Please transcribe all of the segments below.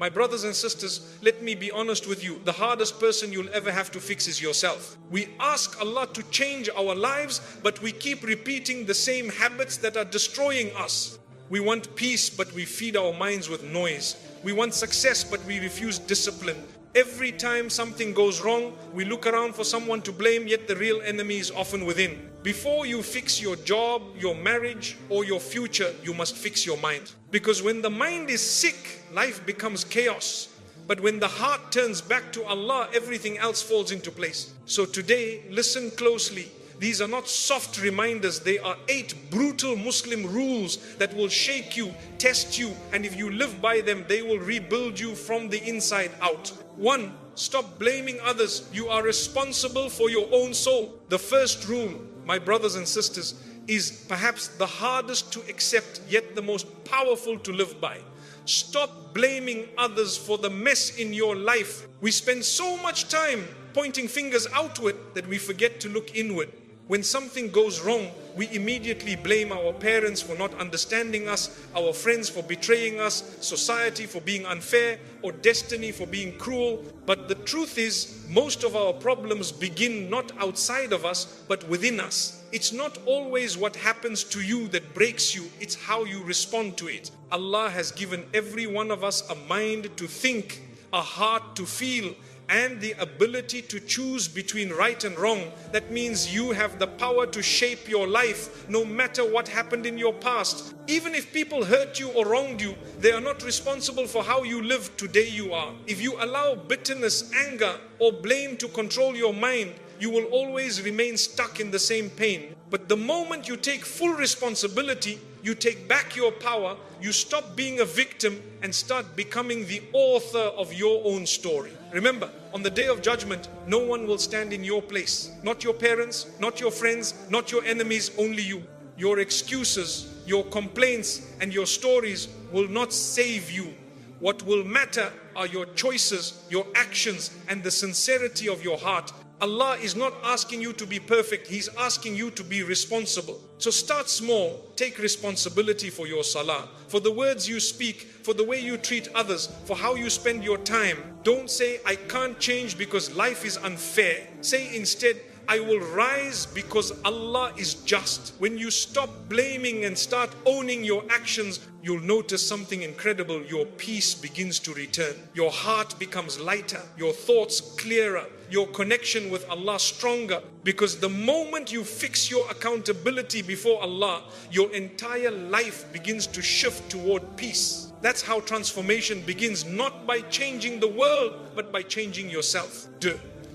My brothers and sisters, let me be honest with you. The hardest person you'll ever have to fix is yourself. We ask Allah to change our lives, but we keep repeating the same habits that are destroying us. We want peace, but we feed our minds with noise. We want success, but we refuse discipline. Every time something goes wrong, we look around for someone to blame, yet the real enemy is often within. Before you fix your job, your marriage, or your future, you must fix your mind. Because when the mind is sick, life becomes chaos. But when the heart turns back to Allah, everything else falls into place. So today, listen closely. These are not soft reminders. They are 8 brutal Muslim rules that will shake you, test you, and if you live by them, they will rebuild you from the inside out. 1. Stop blaming others. You are responsible for your own soul. The first rule, my brothers and sisters, is perhaps the hardest to accept, yet the most powerful to live by. Stop blaming others for the mess in your life. We spend so much time pointing fingers outward that we forget to look inward. When something goes wrong, we immediately blame our parents for not understanding us, our friends for betraying us, society for being unfair, or destiny for being cruel. But the truth is, most of our problems begin not outside of us, but within us. It's not always what happens to you that breaks you, it's how you respond to it. Allah has given every one of us a mind to think, a heart to feel, and the ability to choose between right and wrong. That means you have the power to shape your life no matter what happened in your past. Even if people hurt you or wronged you, they are not responsible for how you live today you are. If you allow bitterness, anger, or blame to control your mind, you will always remain stuck in the same pain. But the moment you take full responsibility, you take back your power, you stop being a victim and start becoming the author of your own story. Remember, on the day of judgment, no one will stand in your place. Not your parents, not your friends, not your enemies, only you. Your excuses, your complaints, and your stories will not save you. What will matter are your choices, your actions, and the sincerity of your heart. Allah is not asking you to be perfect. He's asking you to be responsible. So start small. Take responsibility for your salah, for the words you speak, for the way you treat others, for how you spend your time. Don't say, I can't change because life is unfair. Say instead, I will rise because Allah is just. When you stop blaming and start owning your actions, you'll notice something incredible. Your peace begins to return. Your heart becomes lighter. Your thoughts clearer. Your connection with Allah stronger. Because the moment you fix your accountability before Allah, your entire life begins to shift toward peace. That's how transformation begins, not by changing the world, but by changing yourself.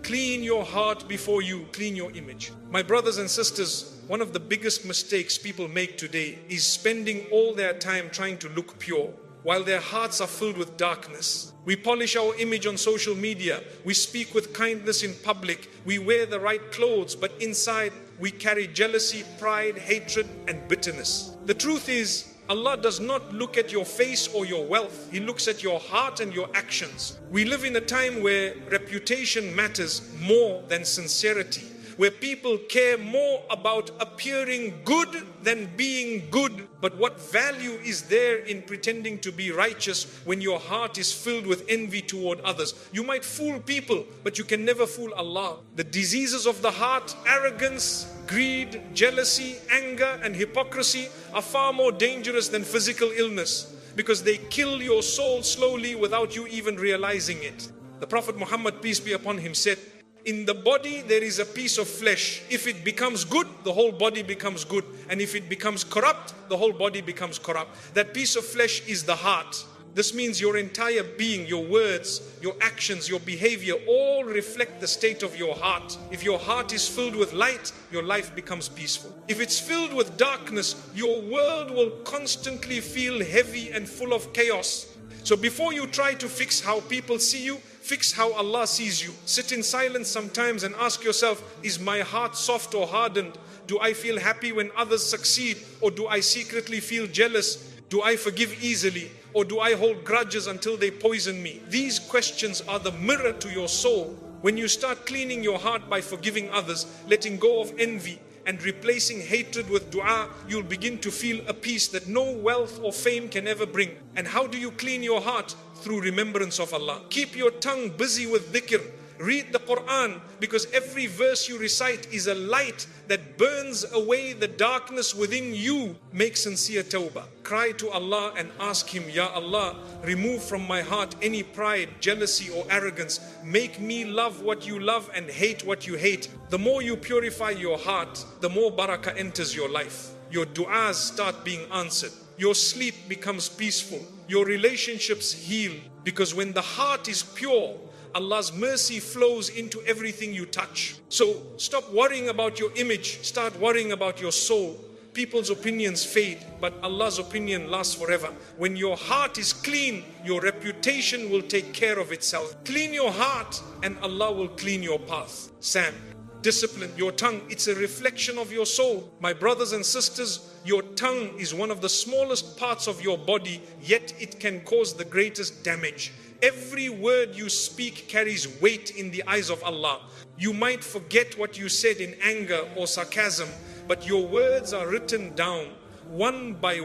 Clean your heart before you clean your image. My brothers and sisters, one of the biggest mistakes people make today is spending all their time trying to look pure, while their hearts are filled with darkness. We polish our image on social media. We speak with kindness in public. We wear the right clothes, but inside we carry jealousy, pride, hatred, and bitterness. The truth is, Allah does not look at your face or your wealth. He looks at your heart and your actions. We live in a time where reputation matters more than sincerity, where people care more about appearing good than being good. But what value is there in pretending to be righteous when your heart is filled with envy toward others? You might fool people, but you can never fool Allah. The diseases of the heart, arrogance, greed, jealousy, anger, and hypocrisy are far more dangerous than physical illness, because they kill your soul slowly without you even realizing it. The Prophet Muhammad, peace be upon him, said, in the body there is a piece of flesh. If it becomes good, the whole body becomes good. And if it becomes corrupt, the whole body becomes corrupt. That piece of flesh is the heart. This means your entire being, your words, your actions, your behavior, all reflect the state of your heart. If your heart is filled with light, your life becomes peaceful. If it's filled with darkness, your world will constantly feel heavy and full of chaos. So before you try to fix how people see you, fix how Allah sees you. Sit in silence sometimes and ask yourself, is my heart soft or hardened? Do I feel happy when others succeed, or do I secretly feel jealous? Do I forgive easily, or do I hold grudges until they poison me? These questions are the mirror to your soul. When you start cleaning your heart by forgiving others, letting go of envy, and replacing hatred with dua, you'll begin to feel a peace that no wealth or fame can ever bring. And how do you clean your heart? Through remembrance of Allah. Keep your tongue busy with dhikr. Read the Quran, because every verse you recite is a light that burns away the darkness within you. Make sincere tawbah. Cry to Allah and ask Him, Ya Allah, remove from my heart any pride, jealousy or arrogance. Make me love what you love and hate what you hate. The more you purify your heart, the more barakah enters your life. Your du'as start being answered. Your sleep becomes peaceful. Your relationships heal. Because when the heart is pure, Allah's mercy flows into everything you touch. So stop worrying about your image. Start worrying about your soul. People's opinions fade, but Allah's opinion lasts forever. When your heart is clean, your reputation will take care of itself. Clean your heart and Allah will clean your path. Sam, discipline your tongue. It's a reflection of your soul. My brothers and sisters, your tongue is one of the smallest parts of your body, yet it can cause the greatest damage. Every word you speak carries weight in the eyes of Allah. You might forget what you said in anger or sarcasm, but your words are written down one by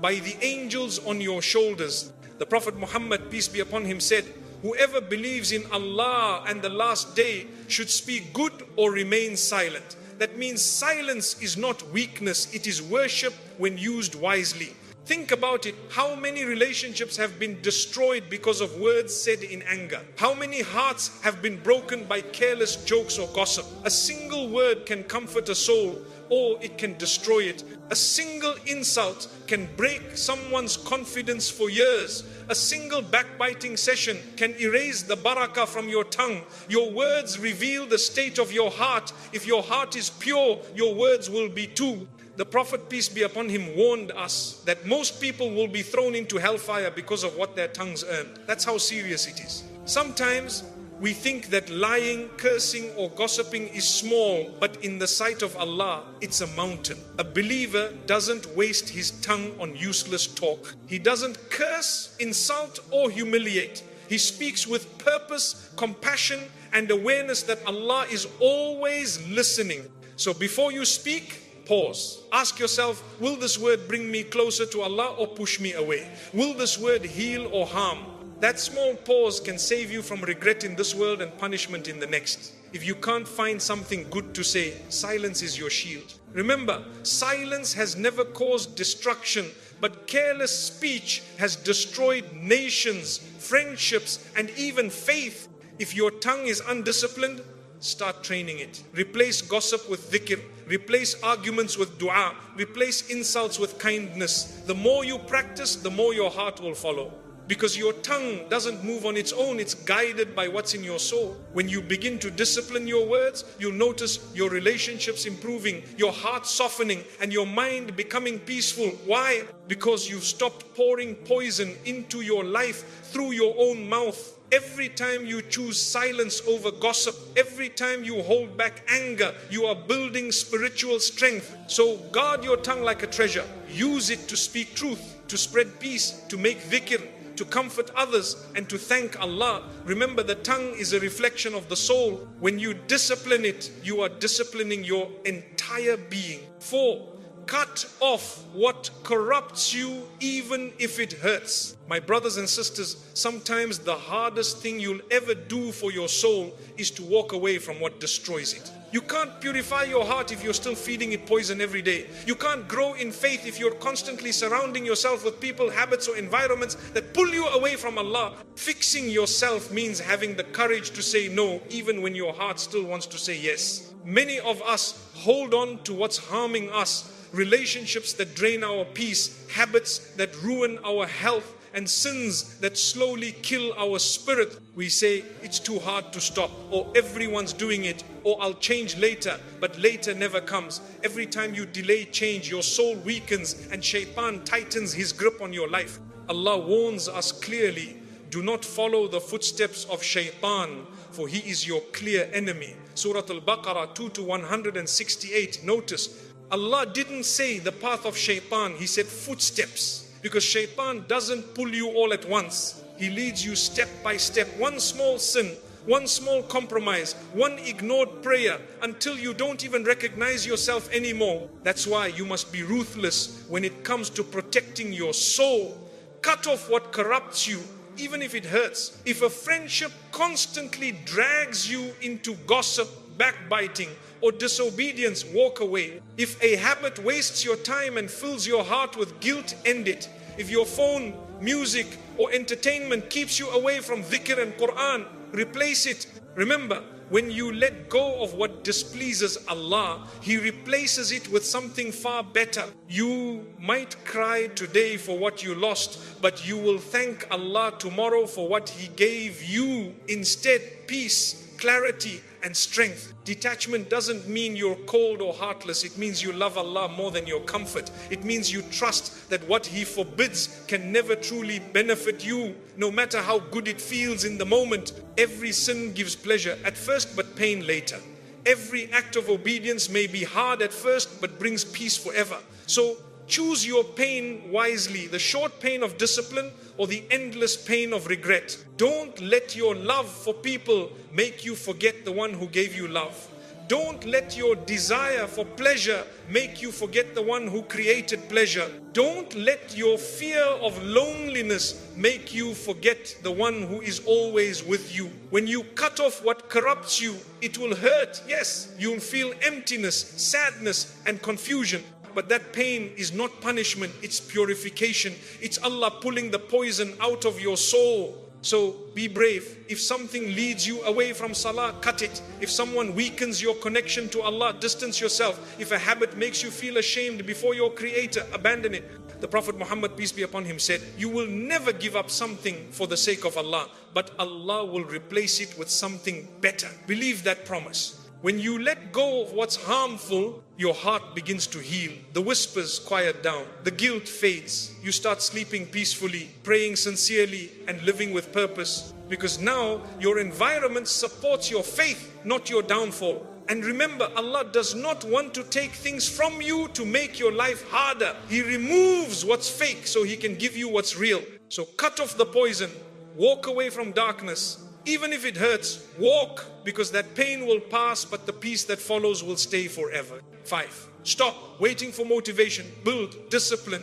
the angels on your shoulders. The Prophet Muhammad, peace be upon him, said, whoever believes in Allah and the last day should speak good or remain silent. That means silence is not weakness, it is worship when used wisely. Think about it. How many relationships have been destroyed because of words said in anger? How many hearts have been broken by careless jokes or gossip? A single word can comfort a soul, or it can destroy it. A single insult can break someone's confidence for years. A single backbiting session can erase the barakah from your tongue. Your words reveal the state of your heart. If your heart is pure, your words will be too. The Prophet, peace be upon him, warned us that most people will be thrown into hellfire because of what their tongues earn. That's how serious it is. Sometimes we think that lying, cursing or gossiping is small, but in the sight of Allah, it's a mountain. A believer doesn't waste his tongue on useless talk. He doesn't curse, insult or humiliate. He speaks with purpose, compassion and awareness that Allah is always listening. So before you speak, pause. Ask yourself, will this word bring me closer to Allah or push me away? Will this word heal or harm? That small pause can save you from regret in this world and punishment in the next. If you can't find something good to say, silence is your shield. Remember, silence has never caused destruction, but careless speech has destroyed nations, friendships, and even faith. If your tongue is undisciplined, start training it. Replace gossip with dhikr. Replace arguments with dua. Replace insults with kindness. The more you practice, the more your heart will follow. Because your tongue doesn't move on its own, it's guided by what's in your soul. When you begin to discipline your words, you'll notice your relationships improving, your heart softening, and your mind becoming peaceful. Why? Because you've stopped pouring poison into your life through your own mouth. Every time you choose silence over gossip, every time you hold back anger, you are building spiritual strength. So guard your tongue like a treasure. Use it to speak truth, to spread peace, to make dhikr, to comfort others and to thank Allah. Remember, the tongue is a reflection of the soul. When you discipline it, you are disciplining your entire being. 4. Cut off what corrupts you even if it hurts. My brothers and sisters, sometimes the hardest thing you'll ever do for your soul is to walk away from what destroys it. You can't purify your heart if you're still feeding it poison every day. You can't grow in faith if you're constantly surrounding yourself with people, habits or environments that pull you away from Allah. Fixing yourself means having the courage to say no, even when your heart still wants to say yes. Many of us hold on to what's harming us. Relationships that drain our peace, habits that ruin our health, and sins that slowly kill our spirit. We say, it's too hard to stop, or everyone's doing it, or I'll change later, but later never comes. Every time you delay change, your soul weakens and shaitan tightens his grip on your life. Allah warns us clearly, do not follow the footsteps of shaitan, for he is your clear enemy. Surah Al-Baqarah 2-168. Notice, Allah didn't say the path of shaitan, He said footsteps. Because shaitan doesn't pull you all at once. He leads you step by step. One small sin, one small compromise, one ignored prayer, until you don't even recognize yourself anymore. That's why you must be ruthless when it comes to protecting your soul. Cut off what corrupts you, even if it hurts. If a friendship constantly drags you into gossip, backbiting, or disobedience, walk away. If a habit wastes your time and fills your heart with guilt, end it. If your phone, music, or entertainment keeps you away from dhikr and Quran, replace it. Remember, when you let go of what displeases Allah, He replaces it with something far better. You might cry today for what you lost, but you will thank Allah tomorrow for what He gave you instead. Peace, clarity, and strength. Detachment doesn't mean you're cold or heartless. It means you love Allah more than your comfort. It means you trust that what He forbids can never truly benefit you, no matter how good it feels in the moment. Every sin gives pleasure at first, but pain later. Every act of obedience may be hard at first, but brings peace forever. So choose your pain wisely, the short pain of discipline or the endless pain of regret. Don't let your love for people make you forget the one who gave you love. Don't let your desire for pleasure make you forget the one who created pleasure. Don't let your fear of loneliness make you forget the one who is always with you. When you cut off what corrupts you, it will hurt. Yes, you'll feel emptiness, sadness, and confusion. But that pain is not punishment, it's purification. It's Allah pulling the poison out of your soul. So be brave. If something leads you away from salah, cut it. If someone weakens your connection to Allah, distance yourself. If a habit makes you feel ashamed before your Creator, abandon it. The Prophet Muhammad, peace be upon him, said, you will never give up something for the sake of Allah, but Allah will replace it with something better. Believe that promise. When you let go of what's harmful, your heart begins to heal. The whispers quiet down. The guilt fades. You start sleeping peacefully, praying sincerely, and living with purpose. Because now your environment supports your faith, not your downfall. And remember, Allah does not want to take things from you to make your life harder. He removes what's fake so He can give you what's real. So cut off the poison. Walk away from darkness. Even if it hurts, walk, because that pain will pass, but the peace that follows will stay forever. 5. Stop waiting for motivation. Build discipline.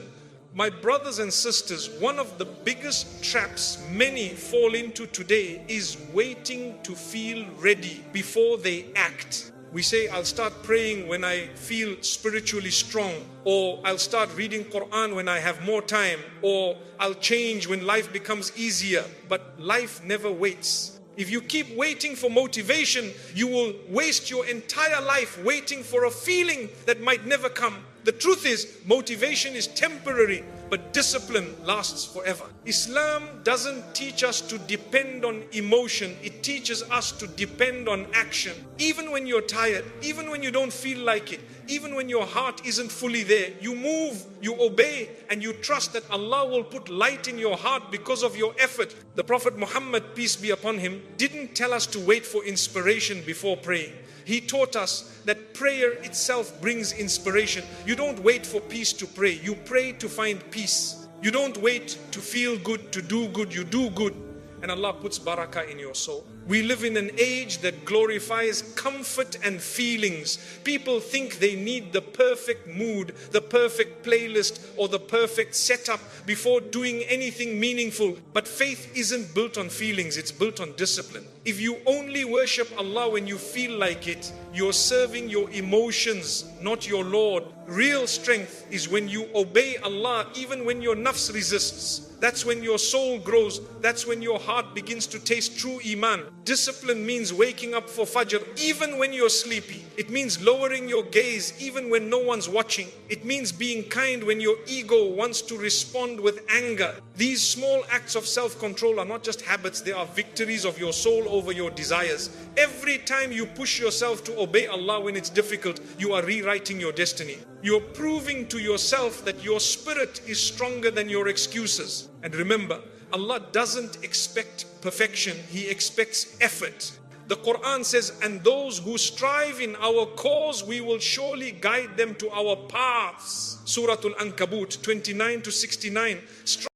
My brothers and sisters, one of the biggest traps many fall into today is waiting to feel ready before they act. We say, I'll start praying when I feel spiritually strong, or I'll start reading Quran when I have more time, or I'll change when life becomes easier. But life never waits. If you keep waiting for motivation, you will waste your entire life waiting for a feeling that might never come. The truth is, motivation is temporary, but discipline lasts forever. Islam doesn't teach us to depend on emotion. It teaches us to depend on action. Even when you're tired, even when you don't feel like it, even when your heart isn't fully there, you move, you obey, and you trust that Allah will put light in your heart because of your effort. The Prophet Muhammad, peace be upon him, didn't tell us to wait for inspiration before praying. He taught us that prayer itself brings inspiration. You don't wait for peace to pray. You pray to find peace. You don't wait to feel good, to do good. You do good. And Allah puts barakah in your soul. We live in an age that glorifies comfort and feelings. People think they need the perfect mood, the perfect playlist, or the perfect setup before doing anything meaningful. But faith isn't built on feelings, it's built on discipline. If you only worship Allah when you feel like it, you're serving your emotions, not your Lord. Real strength is when you obey Allah even when your nafs resists. That's when your soul grows. That's when your heart begins to taste true iman. Discipline means waking up for Fajr even when you're sleepy. It means lowering your gaze even when no one's watching. It means being kind when your ego wants to respond with anger. These small acts of self-control are not just habits, they are victories of your soul over your desires. Every time you push yourself to obey Allah when it's difficult, you are rewriting your destiny. You're proving to yourself that your spirit is stronger than your excuses. And remember, Allah doesn't expect perfection, He expects effort. The Quran says, and those who strive in our cause, we will surely guide them to our paths. Surah Al-Ankabut 29 to 69.